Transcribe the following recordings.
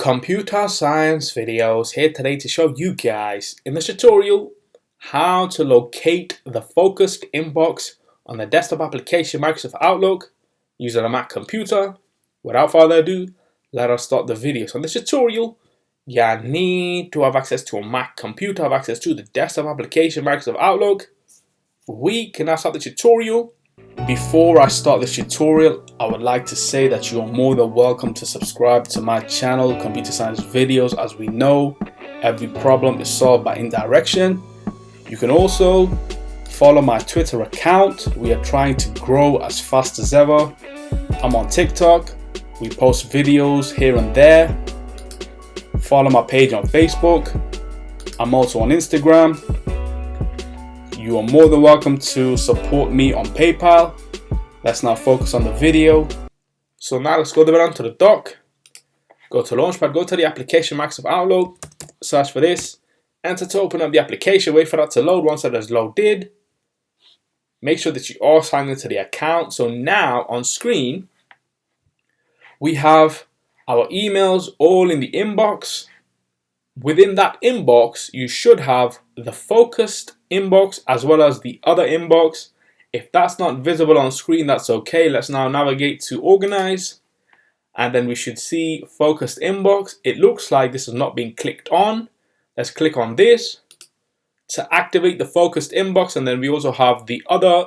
Computer Science Videos here today to show you guys in this tutorial how to locate the focused inbox on the desktop application Microsoft Outlook using a Mac computer. Without further ado, let us start the video. So in this tutorial, you need to have access to a Mac computer, have access to the desktop application Microsoft Outlook. We can now start the tutorial. Before I start this tutorial, I would like to say that you are more than welcome to subscribe to my channel, Computer Science Videos. As we know, every problem is solved by indirection. You can also follow my Twitter account. We are trying to grow as fast as ever. I'm on TikTok. We post videos here and there. Follow my page on Facebook. I'm also on Instagram. You are more than welcome to support me on PayPal. Let's now focus on the video. So now let's go down to the dock. Go to Launchpad, go to the application Microsoft Outlook, search for this, enter to open up the application, wait for that to load. Once that is loaded, make sure that you are signed into the account. So now on screen, we have our emails all in the inbox. Within that inbox, you should have the focused inbox as well as the other inbox. If that's not visible on screen, that's okay. Let's now navigate to organize, and then we should see focused inbox. It looks like this is not being clicked on. Let's click on this to activate the focused inbox, and then we also have the other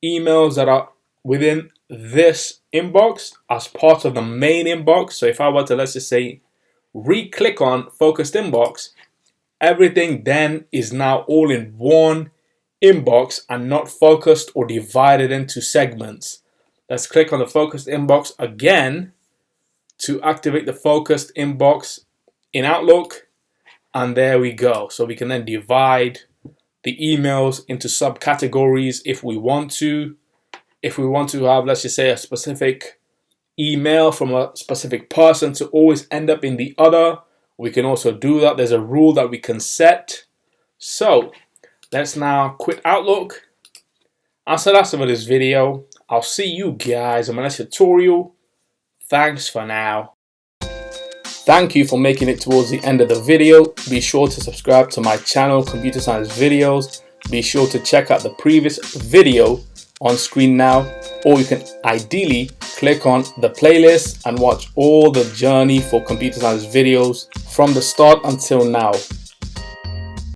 emails that are within this inbox as part of the main inbox. So if I were to, let's just say, re-click on focused inbox, everything then is now all in one inbox and not focused or divided into segments. Let's click on the focused inbox again to activate the focused inbox in Outlook, and there we go. So we can then divide the emails into subcategories if we want to. If we want to have, let's just say, a specific email from a specific person to always end up in the other, we can also do that. There's a rule that we can set. So let's now quit Outlook. And so that's it for this video. I'll see you guys in my next tutorial. Thanks for now. Thank you for making it towards the end of the video. Be sure to subscribe to my channel, Computer Science Videos. Be sure to check out the previous video on screen now, or you can ideally click on the playlist and watch all the journey for Computer Science Videos from the start until now.